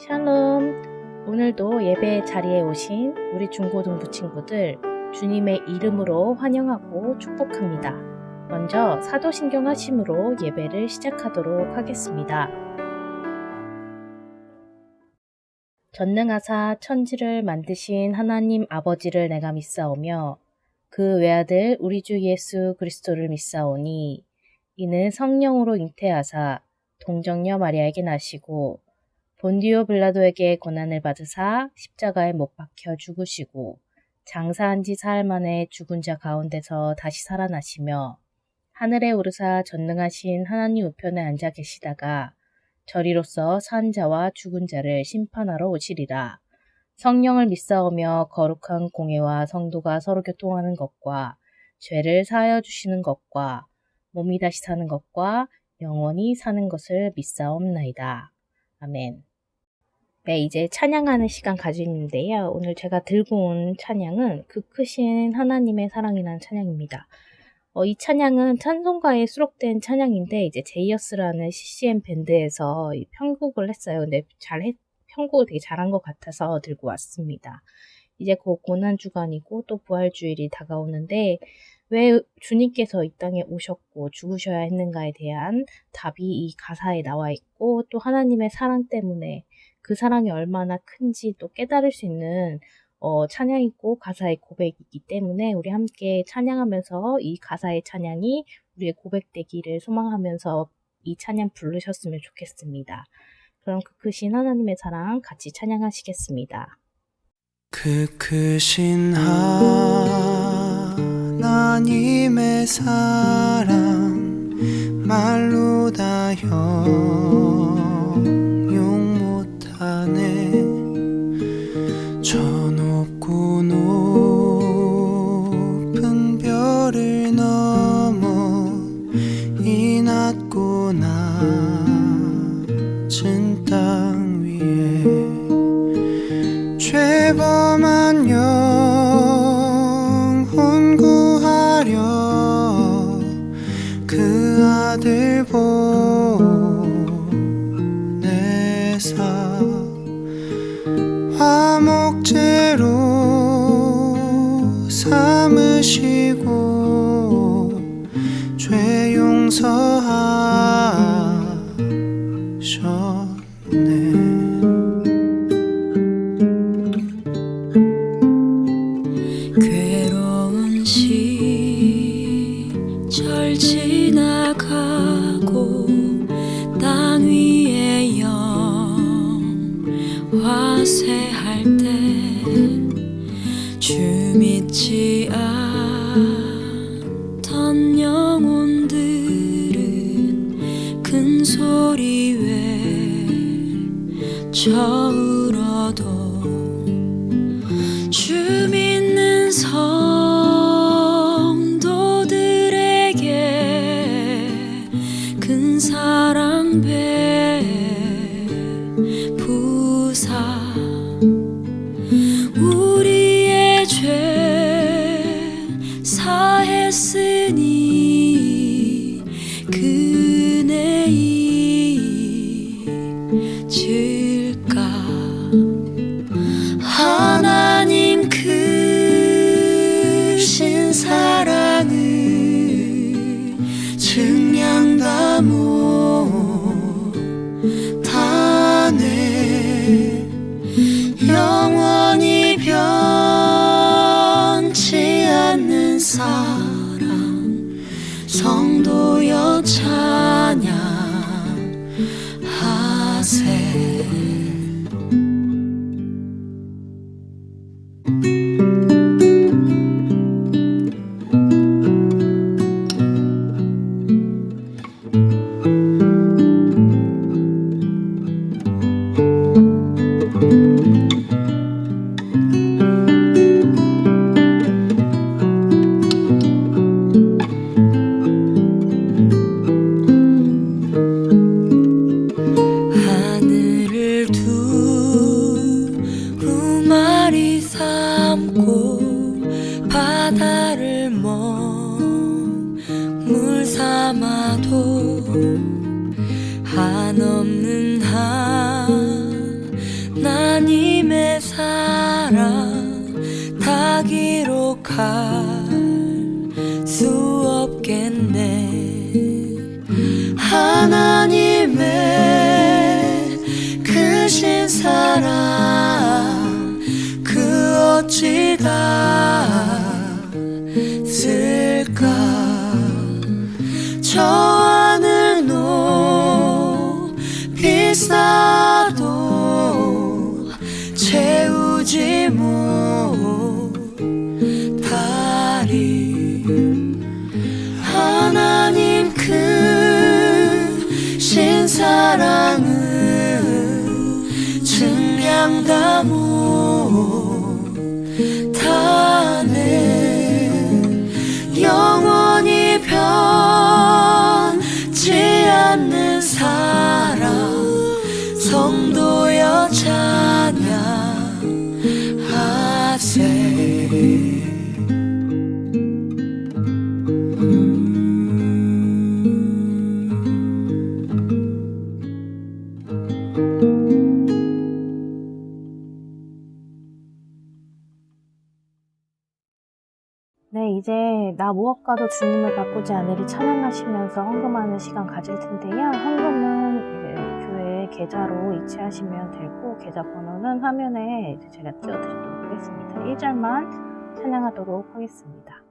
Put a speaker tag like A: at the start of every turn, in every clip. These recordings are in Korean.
A: 샬롬! 오늘도 예배 자리에 오신 우리 중고등부 친구들 주님의 이름으로 환영하고 축복합니다. 먼저 사도신경 하심으로 예배를 시작하도록 하겠습니다. 전능하사 천지를 만드신 하나님 아버지를 내가 믿사오며 그 외아들 우리 주 예수 그리스도를 믿사오니 이는 성령으로 잉태하사 동정녀 마리아에게 나시고 본디오 빌라도에게 고난을 받으사 십자가에 못 박혀 죽으시고 장사한 지 사흘 만에 죽은 자 가운데서 다시 살아나시며 하늘에 오르사 전능하신 하나님 우편에 앉아 계시다가 저리로서 산 자와 죽은 자를 심판하러 오시리라. 성령을 믿사오며 거룩한 공회와 성도가 서로 교통하는 것과 죄를 사하여 주시는 것과 몸이 다시 사는 것과 영원히 사는 것을 믿사옵나이다. 아멘. 네, 이제 찬양하는 시간 가지는데요. 오늘 제가 들고 온 찬양은 그 크신 하나님의 사랑이라는 찬양입니다. 이 찬양은 찬송가에 수록된 찬양인데 이제 제이어스라는 CCM 밴드에서 편곡을 했어요. 근데 편곡을 되게 잘한 것 같아서 들고 왔습니다. 이제 곧 고난주간이고 또 부활주일이 다가오는데 왜 주님께서 이 땅에 오셨고 죽으셔야 했는가에 대한 답이 이 가사에 나와 있고 또 하나님의 사랑 때문에 그 사랑이 얼마나 큰지 또 깨달을 수 있는 찬양이고 가사의 고백이기 때문에 우리 함께 찬양하면서 이 가사의 찬양이 우리의 고백되기를 소망하면서 이 찬양 부르셨으면 좋겠습니다. 그럼 그 크신 하나님의 사랑 같이 찬양하시겠습니다.
B: 그 크신 하나님의 사랑 말로 다 형용 못하네. 저 높고 높은 별을 넘어 이 낮고 낮은 땅 위에 죄범한 영혼 구하려 그 아들 보내사 화목제로 삼으시고 죄 용서하셨네.
C: 괴로운 시절 지나가고 땅 위에 영화쇠할 때 주 믿지 않던 영혼들은 큰 소리 외쳐 울어도 주 믿는 성도들에게 큰 사랑 베푸사 우리의 죄 사했으니 그네 잊을까. 하나님 크신 사랑을 증량 다 못하네. 영원히 변치 않는 사랑 성도여 찬양하세. 하늘을 두루 마리 삼고 바다를 먹물 삼아도 한없는 사랑 다 기록할 수 없겠네. 하나님의 크신 사랑 그 어찌 닿을까. 저 하늘 높이 쌓아도 채우지 못하리. 하나님 크신 사랑은 증량 다 못하네. 영원히 변치 않는 사랑 성도여 찬양하세.
A: 네, 이제 나 무엇과도 주님을 바꾸지 않으리 찬양하시면서 헌금하는 시간 가질 텐데요. 헌금은 이제 교회 계좌로 이체하시면 되고, 계좌 번호는 화면에 이제 제가 띄워드리도록 하겠습니다. 1절만 찬양하도록 하겠습니다.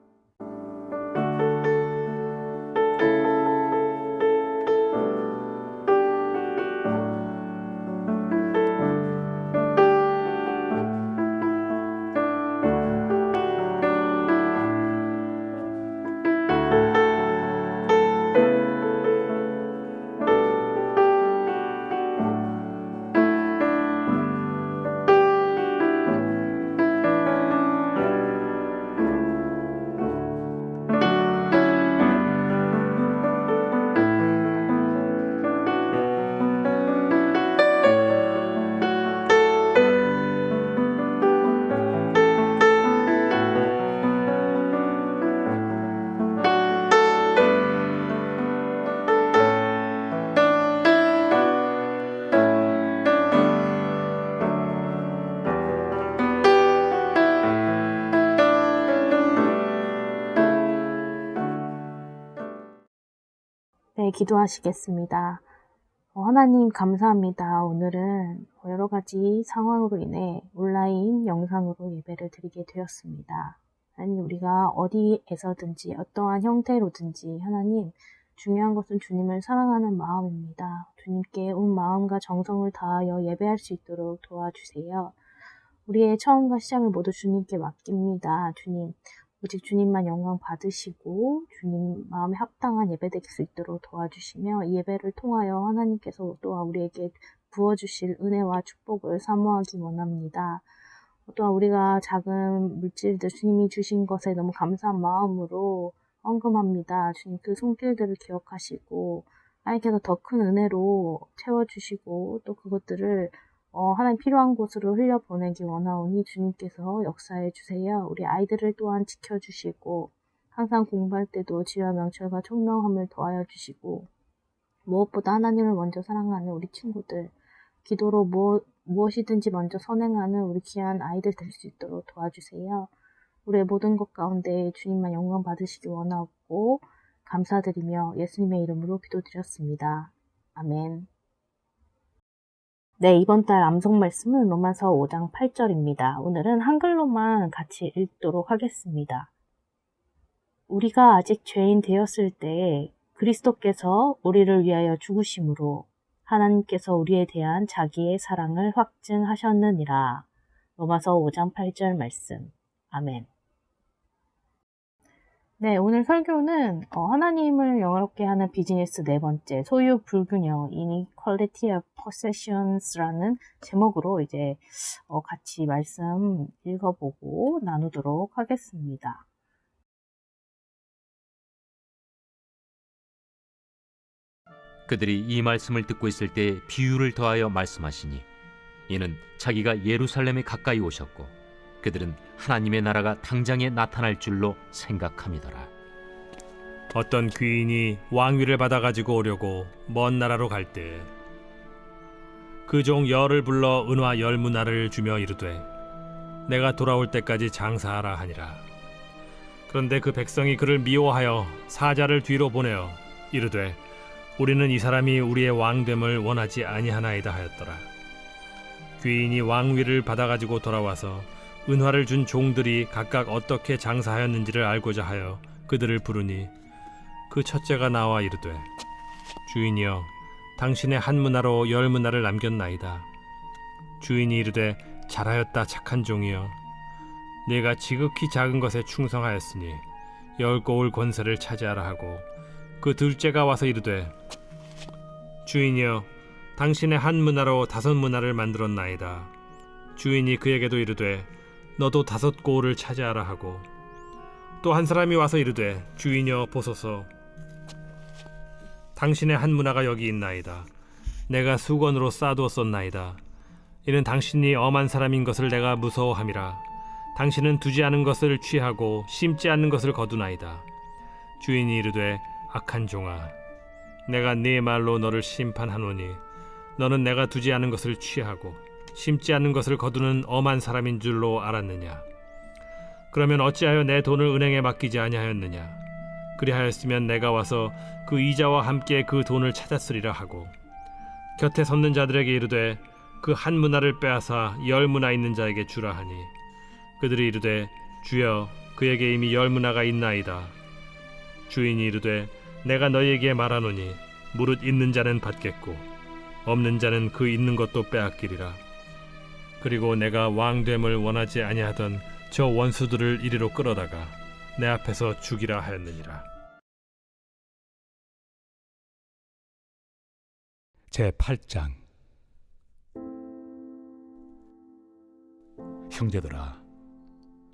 A: 네, 기도하시겠습니다. 하나님 감사합니다. 오늘은 여러 가지 상황으로 인해 온라인 영상으로 예배를 드리게 되었습니다. 하나님, 우리가 어디에서든지 어떠한 형태로든지 하나님, 중요한 것은 주님을 사랑하는 마음입니다. 주님께 온 마음과 정성을 다하여 예배할 수 있도록 도와주세요. 우리의 처음과 시작을 모두 주님께 맡깁니다. 주님, 오직 주님만 영광 받으시고 주님 마음에 합당한 예배 될 수 있도록 도와주시며, 이 예배를 통하여 하나님께서 또한 우리에게 부어주실 은혜와 축복을 사모하기 원합니다. 또한 우리가 작은 물질들 주님이 주신 것에 너무 감사한 마음으로 헌금합니다. 주님, 그 손길들을 기억하시고 하나님께서 더 큰 은혜로 채워주시고 또 그것들을 하나님 필요한 곳으로 흘려보내기 원하오니 주님께서 역사해 주세요. 우리 아이들을 또한 지켜주시고 항상 공부할 때도 지혜와 명철과 총명함을 더하여 주시고, 무엇보다 하나님을 먼저 사랑하는 우리 친구들, 기도로 무엇이든지 먼저 선행하는 우리 귀한 아이들 될 수 있도록 도와주세요. 우리의 모든 것 가운데 주님만 영광 받으시기 원하고 감사드리며 예수님의 이름으로 기도드렸습니다. 아멘. 네, 이번 달 암송 말씀은 로마서 5장 8절입니다. 오늘은 한글로만 같이 읽도록 하겠습니다. 우리가 아직 죄인 되었을 때에 그리스도께서 우리를 위하여 죽으심으로 하나님께서 우리에 대한 자기의 사랑을 확증하셨느니라. 로마서 5장 8절 말씀. 아멘. 네, 오늘 설교는 하나님을 영화롭게 하는 비즈니스 네 번째, 소유 불균형, Inequality of Possessions라는 제목으로 이제 같이 말씀 읽어보고 나누도록 하겠습니다.
D: 그들이 이 말씀을 듣고 있을 때 비유를 더하여 말씀하시니, 이는 자기가 예루살렘에 가까이 오셨고 그들은 하나님의 나라가 당장에 나타날 줄로 생각함이더라.
E: 어떤 귀인이 왕위를 받아가지고 오려고 먼 나라로 갈 때 그 종 열을 불러 은화 10문화를 주며 이르되, 내가 돌아올 때까지 장사하라 하니라. 그런데 그 백성이 그를 미워하여 사자를 뒤로 보내어 이르되 우리는 이 사람이 우리의 왕됨을 원하지 아니하나이다 하였더라. 귀인이 왕위를 받아가지고 돌아와서 은화를 준 종들이 각각 어떻게 장사하였는지를 알고자 하여 그들을 부르니 그 첫째가 나와 이르되 주인이여 당신의 한 문화로 10문화를 남겼나이다. 주인이 이르되 잘하였다 착한 종이여 네가 지극히 작은 것에 충성하였으니 10고을 권세를 차지하라 하고 그 둘째가 와서 이르되 주인이여 당신의 한 문화로 5문화를 만들었나이다. 주인이 그에게도 이르되 너도 5고을을 차지하라 하고 또 한 사람이 와서 이르되 주인이여 보소서 당신의 한 문화가 여기 있나이다. 내가 수건으로 싸두었었나이다. 이는 당신이 엄한 사람인 것을 내가 무서워함이라. 당신은 두지 않은 것을 취하고 심지 않는 것을 거두나이다. 주인이 이르되 악한 종아 내가 네 말로 너를 심판하노니 너는 내가 두지 않은 것을 취하고 심지 않는 것을 거두는 엄한 사람인 줄로 알았느냐. 그러면 어찌하여 내 돈을 은행에 맡기지 아니하였느냐. 그리하였으면 내가 와서 그 이자와 함께 그 돈을 찾았으리라 하고 곁에 섰는 자들에게 이르되 그 한 문화를 빼앗아 10문화 있는 자에게 주라 하니 그들이 이르되 주여 그에게 이미 10문화가 있나이다. 주인이 이르되 내가 너희에게 말하노니 무릇 있는 자는 받겠고 없는 자는 그 있는 것도 빼앗기리라. 그리고 내가 왕됨을 원하지 아니하던 저 원수들을 이리로 끌어다가 내 앞에서 죽이라 하였느니라.
F: 제8장. 형제들아,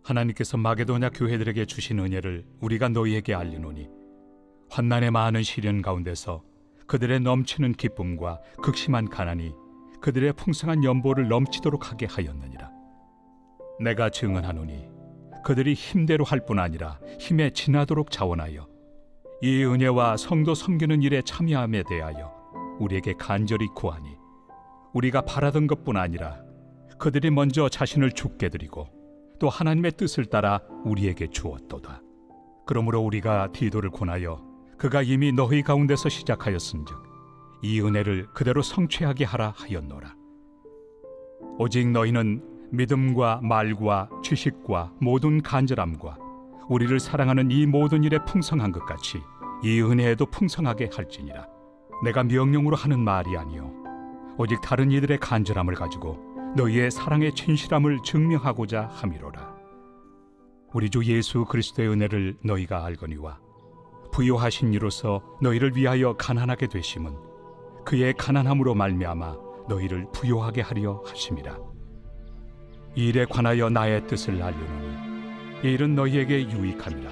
F: 하나님께서 마게도냐 교회들에게 주신 은혜를 우리가 너희에게 알리노니 환난의 많은 시련 가운데서 그들의 넘치는 기쁨과 극심한 가난이 그들의 풍성한 연보를 넘치도록 하게 하였느니라. 내가 증언하노니 그들이 힘대로 할 뿐 아니라 힘에 지나도록 자원하여 이 은혜와 성도 섬기는 일에 참여함에 대하여 우리에게 간절히 구하니 우리가 바라던 것뿐 아니라 그들이 먼저 자신을 죽게 드리고 또 하나님의 뜻을 따라 우리에게 주었도다. 그러므로 우리가 디도를 권하여 그가 이미 너희 가운데서 시작하였은즉 이 은혜를 그대로 성취하게 하라 하였노라. 오직 너희는 믿음과 말과 지식과 모든 간절함과 우리를 사랑하는 이 모든 일에 풍성한 것 같이 이 은혜에도 풍성하게 할지니라. 내가 명령으로 하는 말이 아니요 오직 다른 이들의 간절함을 가지고 너희의 사랑의 진실함을 증명하고자 함이로라. 우리 주 예수 그리스도의 은혜를 너희가 알거니와 부요하신 이로서 너희를 위하여 가난하게 되심은 그의 가난함으로 말미암아 너희를 부요하게 하려 하심이라. 이 일에 관하여 나의 뜻을 알려노니 이 일은 너희에게 유익함이라.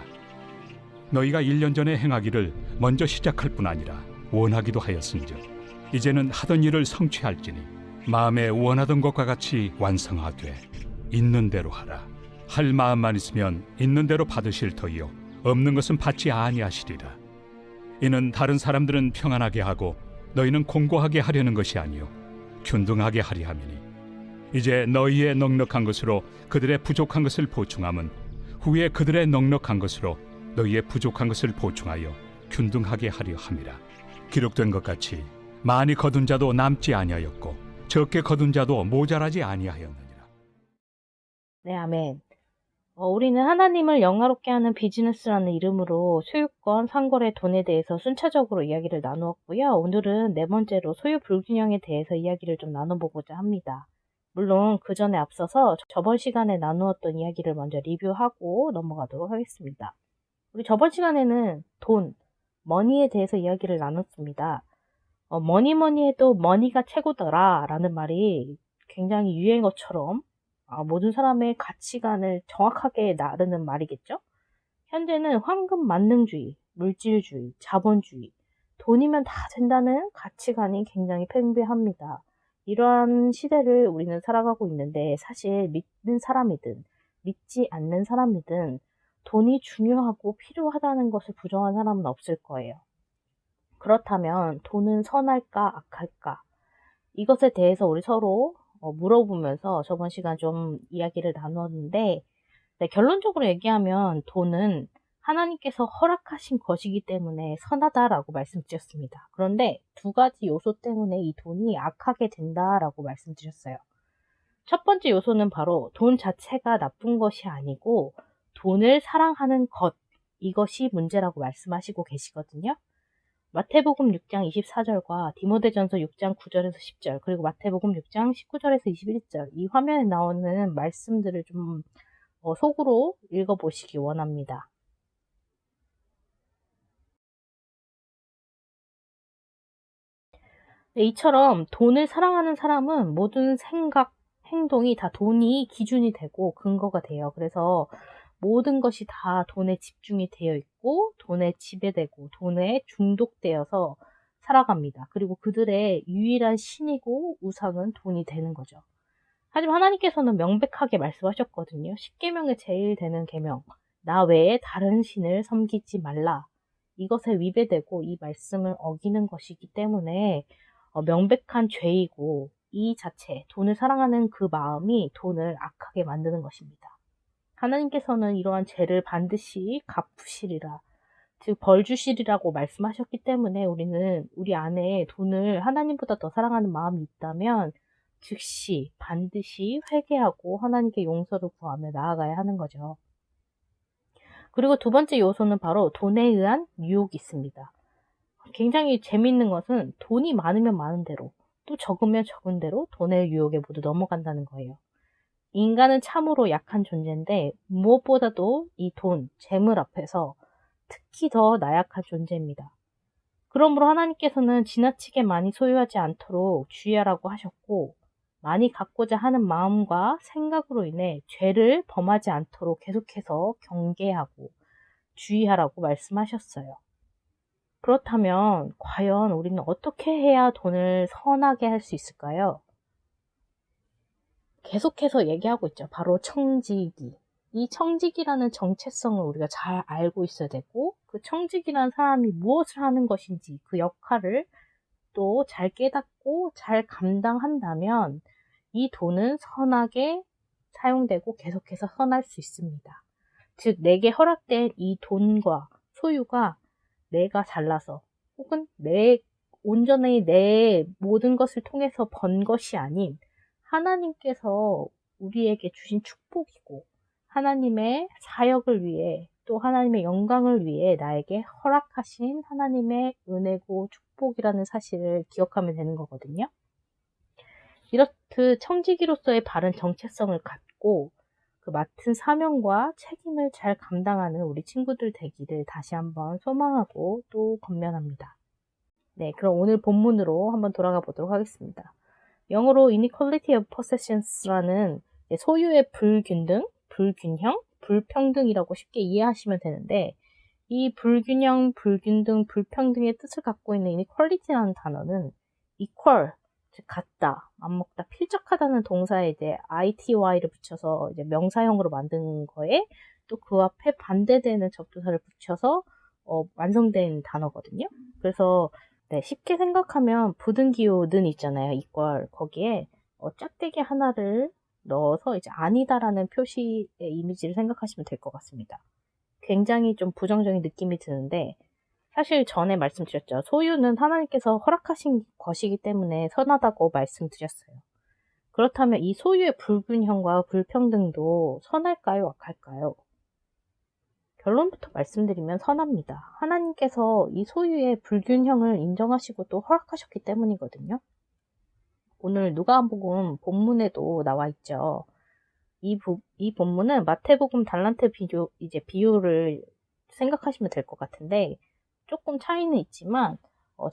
F: 너희가 1년 전에 행하기를 먼저 시작할 뿐 아니라 원하기도 하였은즉 이제는 하던 일을 성취할지니 마음에 원하던 것과 같이 완성하되 있는 대로 하라. 할 마음만 있으면 있는 대로 받으실 터이요 없는 것은 받지 아니하시리라. 이는 다른 사람들은 평안하게 하고 너희는 공고하게 하려는 것이 아니요 균등하게 하려 함이니 이제 너희의 넉넉한 것으로 그들의 부족한 것을 보충함은 후에 그들의 넉넉한 것으로 너희의 부족한 것을 보충하여 균등하게 하려 함이라. 기록된 것 같이 많이 거둔 자도 남지 아니하였고 적게 거둔 자도 모자라지 아니하였느니라.
A: 네, 아멘. 우리는 하나님을 영화롭게 하는 비즈니스라는 이름으로 소유권, 상거래, 돈에 대해서 순차적으로 이야기를 나누었고요. 오늘은 네 번째로 소유 불균형에 대해서 이야기를 좀 나눠보고자 합니다. 물론 그 전에 앞서서 저번 시간에 나누었던 이야기를 먼저 리뷰하고 넘어가도록 하겠습니다. 우리 저번 시간에는 돈, 머니에 대해서 이야기를 나눴습니다. 뭐니 해도 머니가 최고더라 라는 말이 굉장히 유행어처럼 모든 사람의 가치관을 정확하게 나르는 말이겠죠? 현재는 황금 만능주의, 물질주의, 자본주의, 돈이면 다 된다는 가치관이 굉장히 팽배합니다. 이러한 시대를 우리는 살아가고 있는데 사실 믿는 사람이든 믿지 않는 사람이든 돈이 중요하고 필요하다는 것을 부정한 사람은 없을 거예요. 그렇다면 돈은 선할까 악할까? 이것에 대해서 우리 서로 물어보면서 저번 시간 좀 이야기를 나눴는데, 네, 결론적으로 얘기하면 돈은 하나님께서 허락하신 것이기 때문에 선하다라고 말씀드렸습니다. 그런데 두 가지 요소 때문에 이 돈이 악하게 된다라고 말씀드렸어요. 첫 번째 요소는 바로 돈 자체가 나쁜 것이 아니고 돈을 사랑하는 것, 이것이 문제라고 말씀하시고 계시거든요. 마태복음 6장 24절과 디모데전서 6장 9절에서 10절, 그리고 마태복음 6장 19절에서 21절, 이 화면에 나오는 말씀들을 좀 속으로 읽어보시기 원합니다. 네, 이처럼 돈을 사랑하는 사람은 모든 생각, 행동이 다 돈이 기준이 되고 근거가 돼요. 그래서 모든 것이 다 돈에 집중이 되어 있고 돈에 지배되고 돈에 중독되어서 살아갑니다. 그리고 그들의 유일한 신이고 우상은 돈이 되는 거죠. 하지만 하나님께서는 명백하게 말씀하셨거든요. 10계명의 제일 되는 계명, 나 외에 다른 신을 섬기지 말라. 이것에 위배되고 이 말씀을 어기는 것이기 때문에 명백한 죄이고, 이 자체, 돈을 사랑하는 그 마음이 돈을 악하게 만드는 것입니다. 하나님께서는 이러한 죄를 반드시 갚으시리라, 즉 벌 주시리라고 말씀하셨기 때문에 우리는 우리 안에 돈을 하나님보다 더 사랑하는 마음이 있다면 즉시 반드시 회개하고 하나님께 용서를 구하며 나아가야 하는 거죠. 그리고 두 번째 요소는 바로 돈에 의한 유혹이 있습니다. 굉장히 재미있는 것은 돈이 많으면 많은 대로, 또 적으면 적은 대로 돈의 유혹에 모두 넘어간다는 거예요. 인간은 참으로 약한 존재인데 무엇보다도 이 돈, 재물 앞에서 특히 더 나약한 존재입니다. 그러므로 하나님께서는 지나치게 많이 소유하지 않도록 주의하라고 하셨고, 많이 갖고자 하는 마음과 생각으로 인해 죄를 범하지 않도록 계속해서 경계하고 주의하라고 말씀하셨어요. 그렇다면 과연 우리는 어떻게 해야 돈을 선하게 할 수 있을까요? 계속해서 얘기하고 있죠. 바로 청지기. 이 청지기라는 정체성을 우리가 잘 알고 있어야 되고, 그 청지기라는 사람이 무엇을 하는 것인지 그 역할을 또 잘 깨닫고 잘 감당한다면 이 돈은 선하게 사용되고 계속해서 선할 수 있습니다. 즉, 내게 허락된 이 돈과 소유가 내가 잘나서 혹은 온전히 내 모든 것을 통해서 번 것이 아닌 하나님께서 우리에게 주신 축복이고, 하나님의 사역을 위해 또 하나님의 영광을 위해 나에게 허락하신 하나님의 은혜고 축복이라는 사실을 기억하면 되는 거거든요. 이렇듯 청지기로서의 바른 정체성을 갖고 그 맡은 사명과 책임을 잘 감당하는 우리 친구들 되기를 다시 한번 소망하고 또 권면합니다. 네, 그럼 오늘 본문으로 한번 돌아가 보도록 하겠습니다. 영어로 inequality of possessions라는 소유의 불균등, 불균형, 불평등이라고 쉽게 이해하시면 되는데, 이 불균형, 불균등, 불평등의 뜻을 갖고 있는 inequality라는 단어는 equal, 즉 같다, 맞먹다, 필적하다는 동사에 이제 ity를 붙여서 이제 명사형으로 만든 거에 또 그 앞에 반대되는 접두사를 붙여서 완성된 단어거든요. 그래서 네, 쉽게 생각하면 부등기호는 있잖아요. equal. 거기에 짝대기 하나를 넣어서 이제 아니다라는 표시의 이미지를 생각하시면 될 것 같습니다. 굉장히 좀 부정적인 느낌이 드는데, 사실 전에 말씀드렸죠. 소유는 하나님께서 허락하신 것이기 때문에 선하다고 말씀드렸어요. 그렇다면 이 소유의 불균형과 불평등도 선할까요? 악할까요? 결론부터 말씀드리면 선합니다. 하나님께서 이 소유의 불균형을 인정하시고 또 허락하셨기 때문이거든요. 오늘 누가복음 본문에도 나와 있죠. 이 본문은 마태복음 달란트 비유를 생각하시면 될 것 같은데, 조금 차이는 있지만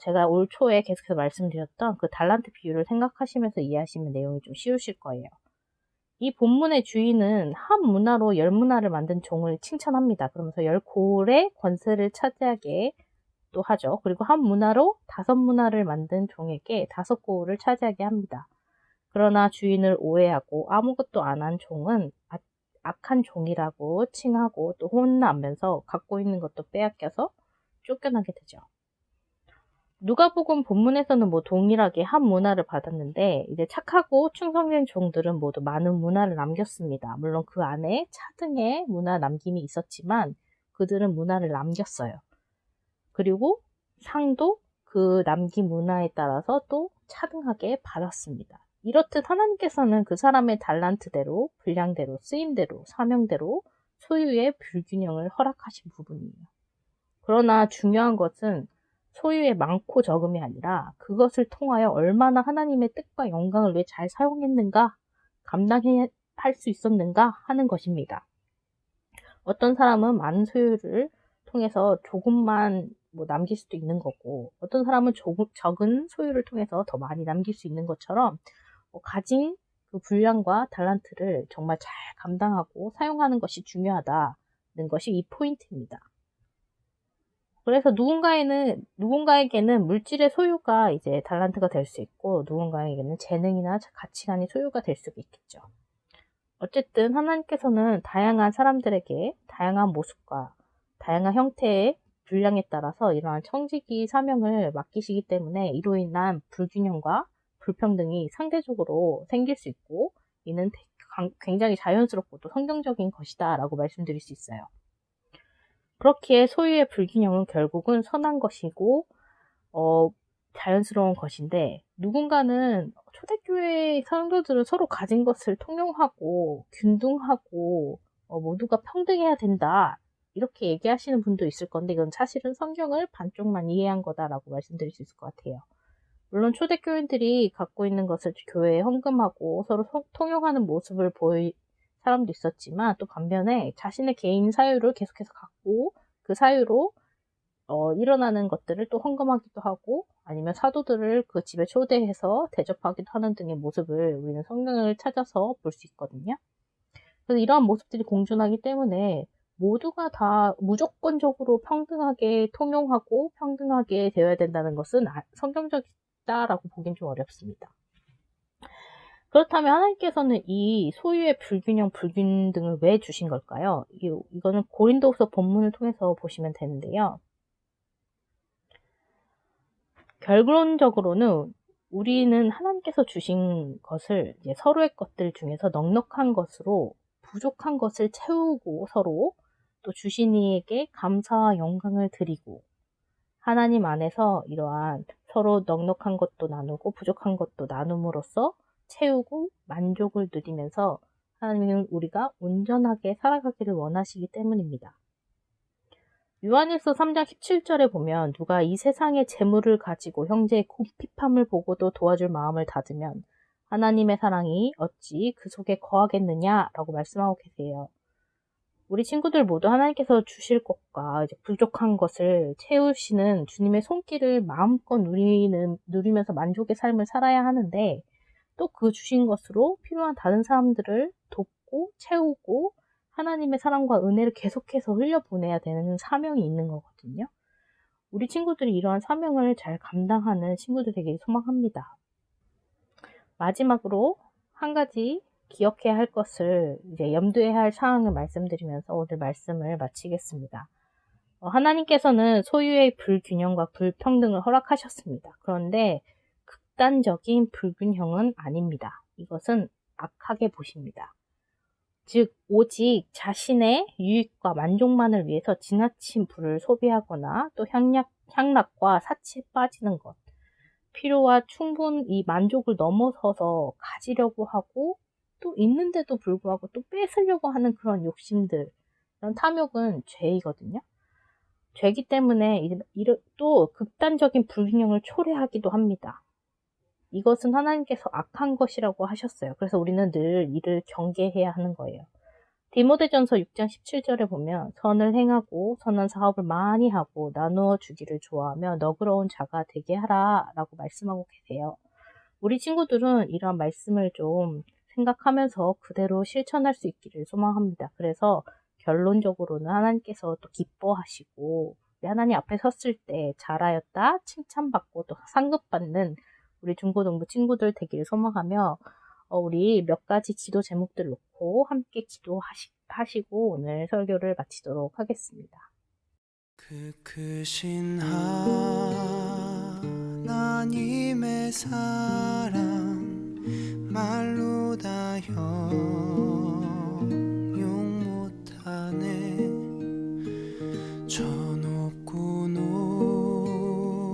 A: 제가 올 초에 계속해서 말씀드렸던 그 달란트 비유를 생각하시면서 이해하시면 내용이 좀 쉬우실 거예요. 이 본문의 주인은 한 문화로 10문화를 만든 종을 칭찬합니다. 그러면서 10골의 권세를 차지하게 또 하죠. 그리고 한 문화로 5문화를 만든 종에게 5골을 차지하게 합니다. 그러나 주인을 오해하고 아무것도 안 한 종은 악한 종이라고 칭하고 또 혼나면서 갖고 있는 것도 빼앗겨서 쫓겨나게 되죠. 누가복음 본문에서는 동일하게 한 문화를 받았는데 이제 착하고 충성된 종들은 모두 많은 문화를 남겼습니다. 물론 그 안에 차등의 문화 남김이 있었지만 그들은 문화를 남겼어요. 그리고 상도 그 남긴 문화에 따라서 또 차등하게 받았습니다. 이렇듯 하나님께서는 그 사람의 달란트대로, 분량대로, 쓰임대로, 사명대로 소유의 불균형을 허락하신 부분이에요. 그러나 중요한 것은 소유의 많고 적음이 아니라 그것을 통하여 얼마나 하나님의 뜻과 영광을 위해 잘 사용했는가, 감당할 수 있었는가 하는 것입니다. 어떤 사람은 많은 소유를 통해서 조금만 남길 수도 있는 거고, 어떤 사람은 적은 소유를 통해서 더 많이 남길 수 있는 것처럼 가진 그 분량과 달란트를 정말 잘 감당하고 사용하는 것이 중요하다는 것이 이 포인트입니다. 그래서 누군가에게는 물질의 소유가 이제 달란트가 될 수 있고, 누군가에게는 재능이나 가치관의 소유가 될 수가 있겠죠. 어쨌든 하나님께서는 다양한 사람들에게 다양한 모습과 다양한 형태의 분량에 따라서 이러한 청지기 사명을 맡기시기 때문에 이로 인한 불균형과 불평등이 상대적으로 생길 수 있고, 이는 굉장히 자연스럽고 또 성경적인 것이다 라고 말씀드릴 수 있어요. 그렇기에 소유의 불균형은 결국은 선한 것이고 자연스러운 것인데, 누군가는 초대교회 성도들은 서로 가진 것을 통용하고 균등하고 모두가 평등해야 된다 이렇게 얘기하시는 분도 있을 건데, 이건 사실은 성경을 반쪽만 이해한 거다라고 말씀드릴 수 있을 것 같아요. 물론 초대교인들이 갖고 있는 것을 교회에 헌금하고 서로 통용하는 모습을 보일 사람도 있었지만, 또 반면에 자신의 개인 사유를 계속해서 갖고 그 사유로 일어나는 것들을 또 헌금하기도 하고, 아니면 사도들을 그 집에 초대해서 대접하기도 하는 등의 모습을 우리는 성경을 찾아서 볼 수 있거든요. 그래서 이러한 모습들이 공존하기 때문에 모두가 다 무조건적으로 평등하게 통용하고 평등하게 되어야 된다는 것은 성경적이다라고 보기엔 좀 어렵습니다. 그렇다면 하나님께서는 이 소유의 불균형, 불균등을 왜 주신 걸까요? 이거는 고린도후서 본문을 통해서 보시면 되는데요. 결론적으로는 우리는 하나님께서 주신 것을 이제 서로의 것들 중에서 넉넉한 것으로 부족한 것을 채우고, 서로 또 주신 이에게 감사와 영광을 드리고, 하나님 안에서 이러한 서로 넉넉한 것도 나누고 부족한 것도 나눔으로써 채우고 만족을 누리면서 하나님은 우리가 온전하게 살아가기를 원하시기 때문입니다. 요한일서 3장 17절에 보면, 누가 이 세상의 재물을 가지고 형제의 궁핍함을 보고도 도와줄 마음을 닫으면 하나님의 사랑이 어찌 그 속에 거하겠느냐라고 말씀하고 계세요. 우리 친구들 모두 하나님께서 주실 것과 이제 부족한 것을 채우시는 주님의 손길을 마음껏 누리면서 만족의 삶을 살아야 하는데, 또 그 주신 것으로 필요한 다른 사람들을 돕고 채우고 하나님의 사랑과 은혜를 계속해서 흘려보내야 되는 사명이 있는 거거든요. 우리 친구들이 이러한 사명을 잘 감당하는 친구들에게 소망합니다. 마지막으로 한 가지 기억해야 할 것을, 이제 염두해야 할 사항을 말씀드리면서 오늘 말씀을 마치겠습니다. 하나님께서는 소유의 불균형과 불평등을 허락하셨습니다. 그런데 극단적인 불균형은 아닙니다. 이것은 악하게 보십니다. 즉, 오직 자신의 유익과 만족만을 위해서 지나친 부를 소비하거나 또 향락과 사치에 빠지는 것, 필요와 충분히 만족을 넘어서서 가지려고 하고 또 있는데도 불구하고 또 뺏으려고 하는 그런 욕심들, 이런 탐욕은 죄이거든요. 죄이기 때문에 또 극단적인 불균형을 초래하기도 합니다. 이것은 하나님께서 악한 것이라고 하셨어요. 그래서 우리는 늘 이를 경계해야 하는 거예요. 디모데전서 6장 17절에 보면, 선을 행하고 선한 사업을 많이 하고 나누어 주기를 좋아하며 너그러운 자가 되게 하라 라고 말씀하고 계세요. 우리 친구들은 이러한 말씀을 좀 생각하면서 그대로 실천할 수 있기를 소망합니다. 그래서 결론적으로는 하나님께서 또 기뻐하시고 하나님 앞에 섰을 때 잘하였다 칭찬받고 또 상급받는 우리 중고등부 친구들 되기를 소망하며, 우리 몇 가지 기도 제목들 놓고 함께 기도하시고 오늘 설교를 마치도록 하겠습니다.
B: 그 크신 하나님의 사랑 말로 다 형용 못하네. 저 높고 높은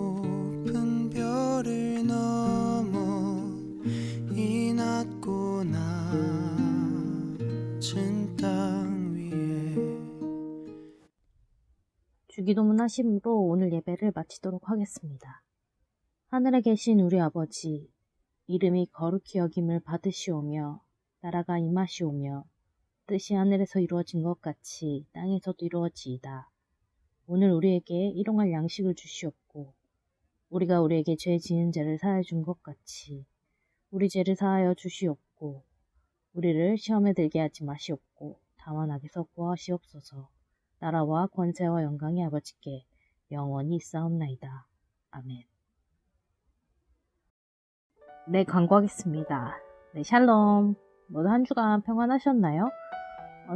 B: 별을 넘어 이 낮고 낮은 땅 위에.
A: 주기도문 하심으로 오늘 예배를 마치도록 하겠습니다. 하늘에 계신 우리 아버지, 이름이 거룩히 여김을 받으시오며 나라가 임하시오며 뜻이 하늘에서 이루어진 것 같이 땅에서도 이루어지이다. 오늘 우리에게 일용할 양식을 주시옵고 우리가 우리에게 죄 지은 자를 사하여 준 것 같이 우리 죄를 사하여 주시옵고 우리를 시험에 들게 하지 마시옵고 다만 악에서 구하시옵소서. 나라와 권세와 영광이 아버지께 영원히 있사옵나이다. 아멘. 네, 광고하겠습니다. 네, 샬롬. 모두 한 주간 평안하셨나요?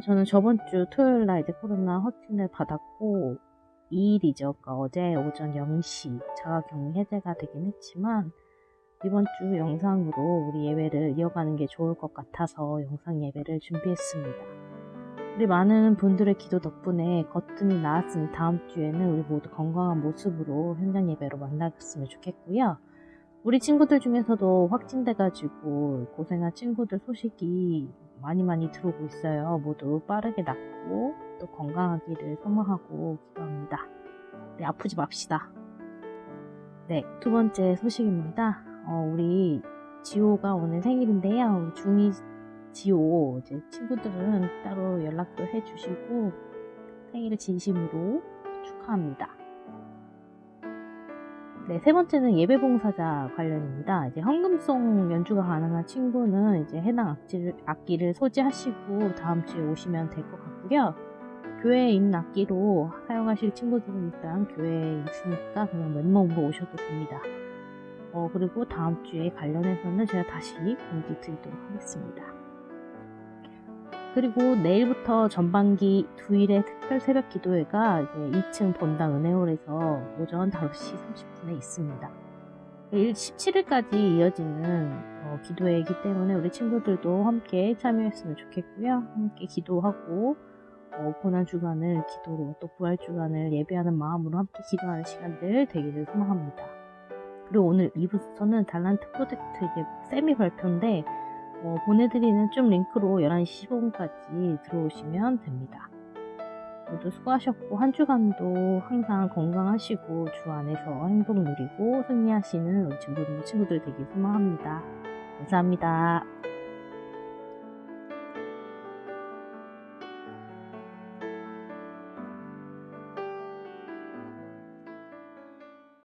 A: 저는 저번 주 토요일 날 이제 코로나 확진을 받았고 2일이죠. 그러니까 어제 오전 0시 자가격리 해제가 되긴 했지만 이번 주 영상으로 우리 예배를 이어가는 게 좋을 것 같아서 영상 예배를 준비했습니다. 우리 많은 분들의 기도 덕분에 거뜬히 나았으니 다음 주에는 우리 모두 건강한 모습으로 현장 예배로 만났으면 좋겠고요. 우리 친구들 중에서도 확진돼가지고 고생한 친구들 소식이 많이 들어오고 있어요. 모두 빠르게 낫고 또 건강하기를 소망하고 기도합니다. 네, 아프지 맙시다. 네, 두 번째 소식입니다. 우리 지호가 오늘 생일인데요. 우리 중이 지호 이제 친구들은 따로 연락도 해주시고 생일을 진심으로 축하합니다. 네, 세 번째는 예배봉사자 관련입니다. 이제 헌금송 연주가 가능한 친구는 이제 해당 악기를 소지하시고 다음 주에 오시면 될 것 같고요. 교회에 있는 악기로 사용하실 친구들은 일단 교회에 있으니까 그냥 맨몸으로 오셔도 됩니다. 그리고 다음 주에 관련해서는 제가 다시 공지 드리도록 하겠습니다. 그리고 내일부터 전반기 2일의 특별 새벽 기도회가 이제 2층 본당 은혜홀에서 오전 5시 30분에 있습니다. 17일까지 이어지는 기도회이기 때문에 우리 친구들도 함께 참여했으면 좋겠고요. 함께 기도하고 고난주간을 기도로 또 부활주간을 예배하는 마음으로 함께 기도하는 시간들 되기를 소망합니다. 그리고 오늘 2부에서는 달란트 프로젝트 이제 세미 발표인데 보내드리는 좀 링크로 11시 15분까지 들어오시면 됩니다. 모두 수고하셨고 한 주간도 항상 건강하시고 주 안에서 행복 누리고 승리하시는 우리 친구들 되길 소망합니다. 감사합니다.